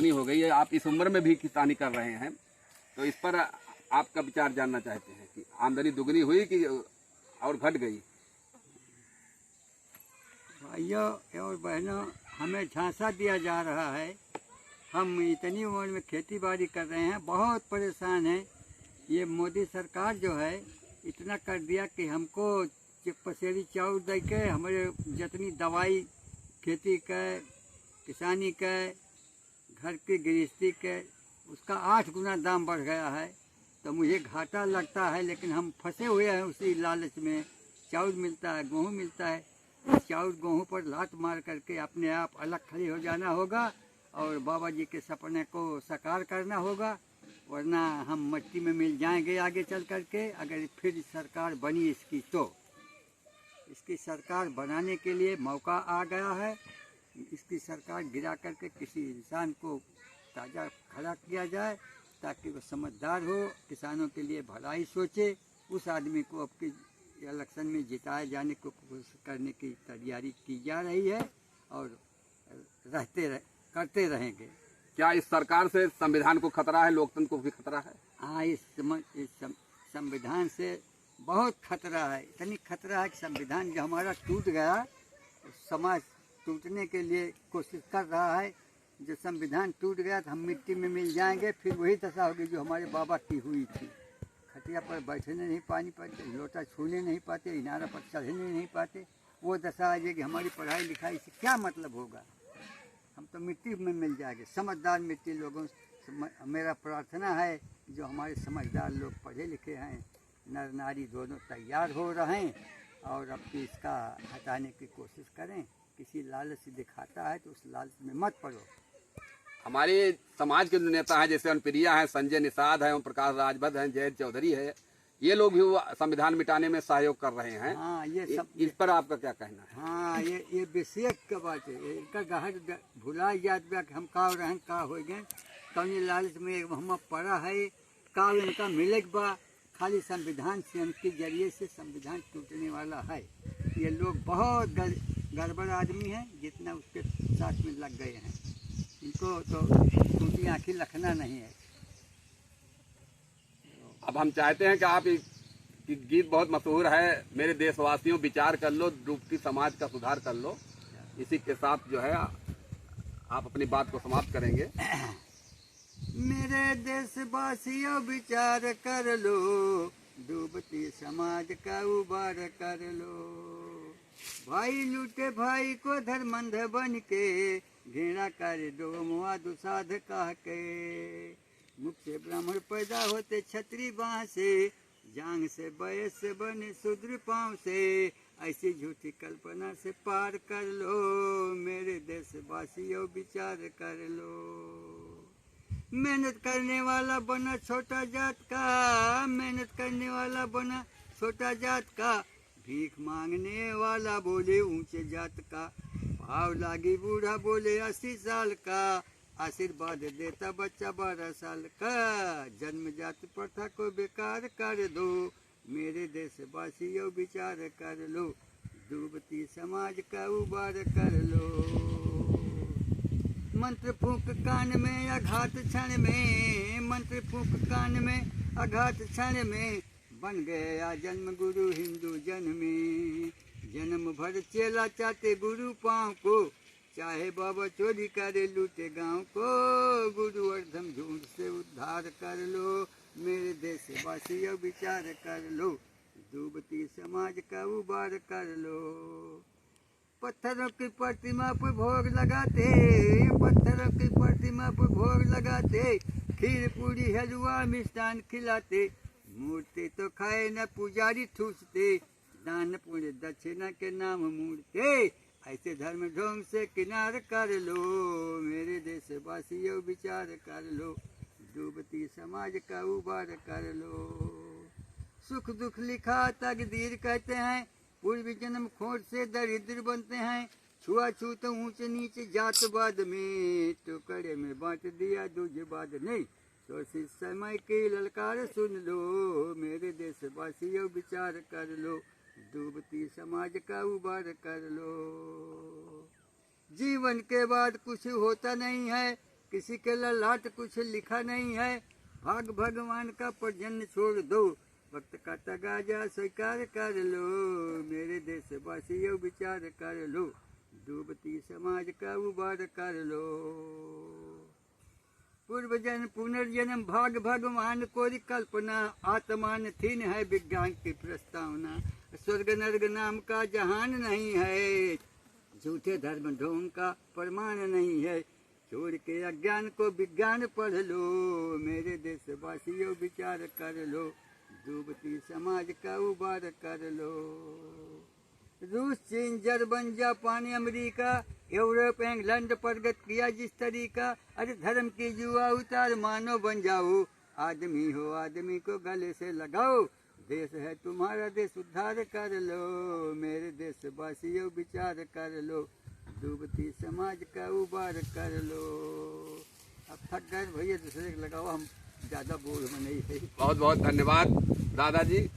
दुगनी हो गई है। आप इस उम्र में भी किसानी कर रहे हैं, तो इस पर आपका विचार जानना चाहते हैं कि आमदनी दुगनी हुई कि और घट गई। भाइयों और बहनों, हमें झांसा दिया जा रहा है। हम इतनी उम्र में खेती बाड़ी कर रहे हैं, बहुत परेशान हैं। ये मोदी सरकार जो है इतना कर दिया कि हमको पसेरी चाउर दे के हमारे जितनी दवाई खेती के, किसानी के, घर की गृहस्थी के, उसका 8 गुना दाम बढ़ गया है। तो मुझे घाटा लगता है, लेकिन हम फंसे हुए हैं उसी लालच में। चाउर मिलता है, गेहूँ मिलता है, चाउर गेहूँ पर लात मार करके अपने आप अलग खड़े हो जाना होगा और बाबा जी के सपने को साकार करना होगा, वरना हम मिट्टी में मिल जाएंगे आगे चल करके। अगर फिर सरकार बनी इसकी सरकार बनाने के लिए मौका आ गया है। इसकी सरकार गिरा करके किसी इंसान को ताज़ा खड़ा किया जाए ताकि वो समझदार हो, किसानों के लिए भलाई सोचे। उस आदमी को अब की इलेक्शन में जिताए जाने को कोशिश करने की तैयारी की जा रही है और करते रहेंगे। क्या इस सरकार से संविधान को खतरा है, लोकतंत्र को भी खतरा है? हाँ, इस संविधान से बहुत खतरा है। इतनी खतरा है कि संविधान जो हमारा टूट गया, समाज टूटने के लिए कोशिश कर रहा है। जो संविधान टूट गया तो हम मिट्टी में मिल जाएंगे। फिर वही दशा होगी जो हमारे बाबा की हुई थी। खटिया पर बैठने नहीं पानी पाते, लोटा छूने नहीं पाते, इनारा पर चढ़ने नहीं पाते। वो दशा आ जाएगी। हमारी पढ़ाई लिखाई से क्या मतलब होगा? हम तो मिट्टी में मिल जाएंगे। समझदार मिट्टी लोगों मेरा प्रार्थना है जो हमारे समझदार लोग पढ़े लिखे हैं, नर नारी दोनों तैयार हो रहे हैं और अब इसका हटाने की कोशिश करें। किसी लालच दिखाता है तो उस लालच में मत पड़ो। हमारे समाज के जो नेता हैं, जैसे अनुप्रिया हैं, संजय निषाद हैं, ओम प्रकाश राजभर हैं, जय चौधरी है, ये लोग भी संविधान मिटाने में सहयोग कर रहे हैं। हाँ, ये सब इस पर आपका क्या कहना है? हाँ, ये विषय का बात है। इनका गहर भुला याद बा कि हम का रहें का हो गए कौन लालच में हम पड़ा है का इनका मिले बा। खाली संविधान से उनके जरिए से संविधान टूटने वाला है। ये लोग बहुत गड़बड़ आदमी हैं, जितना उसके साथ में लग गए हैं। इनको तो टूटी आँखें रखना नहीं है। अब हम चाहते हैं कि आप कि गीत बहुत मशहूर है, मेरे देशवासियों विचार कर लो, डूबती समाज का सुधार कर लो। इसी के साथ जो है आप अपनी बात को समाप्त करेंगे। मेरे देशवासियों विचार कर लो, डूबती समाज का उबार कर लो। भाई लूटे भाई को धर्मंध बन के, घृणा कर दो मुआ दुसाध कह के। मुख से ब्राह्मण पैदा होते छत्री बाह से, जांग से बयस से बने शूद्र पाँव से। ऐसी झूठी कल्पना से पार कर लो, मेरे देशवासियों विचार कर लो। मेहनत करने वाला बना छोटा जात का, मेहनत करने वाला बना छोटा जात का। भीख मांगने वाला बोले ऊंचे जात का। भाव लागी बूढ़ा बोले 80 साल का। आशीर्वाद देता बच्चा 12 साल का। जन्म जाति प्रथा को बेकार कर दो, मेरे देशवासियों विचार कर लो। डूबती समाज का उबार कर लो। मंत्र फूंक कान में आघात क्षण में, मंत्र फूंक कान में आघात क्षण में। बन गया जन्म गुरु हिंदू जन में। जन्म भर चेला चाहते गुरु पाँव को, चाहे बाबा चोरी करे लूटे गांव को। गुरु अर्धम झूठ से उद्धार कर लो, मेरे देशवासियों विचार कर लो। डूबती समाज का उबार कर लो। पत्थरों की प्रतिमा पर भोग लगाते, पत्थरों की प्रतिमा पर भोग लगाते। खीर पूरी हलवा मिष्ठान खिलाते। मूर्ति तो खाए न पुजारी ठूसते, दान पुण्य दक्षिणा के नाम मूर्ते। ऐसे धर्म ढोंग से किनार कर लो, मेरे देशवासियों विचार कर लो। डूबती समाज का उबार कर लो। सुख दुख लिखा तकदीर कहते हैं, पूर्व जन्म खोट से दरिद्र बनते हैं। छुआछूत ऊंच नीच जातवाद में, टुकड़े में बांट दिया दूजवाद नहीं। तो समय की ललकार सुन लो, मेरे देशवासियों विचार कर लो। डूबती समाज का उबार कर लो। जीवन के बाद कुछ होता नहीं है, किसी के ललाट कुछ लिखा नहीं है, भाग भगवान का प्रजन्य छोड़ दो, वक्त का तगाजा स्वीकार कर लो, मेरे देशवासियों विचार कर लो, डूबती समाज का उबार कर लो। पूर्व जन्म पुनर्जन्म भाग भगवान को कल्पना, आत्मान थीन है विज्ञान की प्रस्तावना, स्वर्ग नर्क नाम का जहान नहीं है, झूठे धर्म ढोंग का प्रमाण नहीं है, छोड़ के अज्ञान को विज्ञान पढ़ लो, मेरे देशवासियों विचार कर लो, डूबती समाज का उबार कर लो। रूस चीन German Japan America Europe England प्रगत किया जिस तरीका, अरे धर्म की जुआ उतार मानो बन जाओ, आदमी हो आदमी को गले से लगाओ, देश है तुम्हारा देश उद्धार कर लो, मेरे देशवासियों विचार कर लो, डूबती समाज का उबार कर लो। अब थक गए भैया, दूसरे को लगाओ, हम ज़्यादा बोल में नहीं है। बहुत बहुत धन्यवाद दादाजी।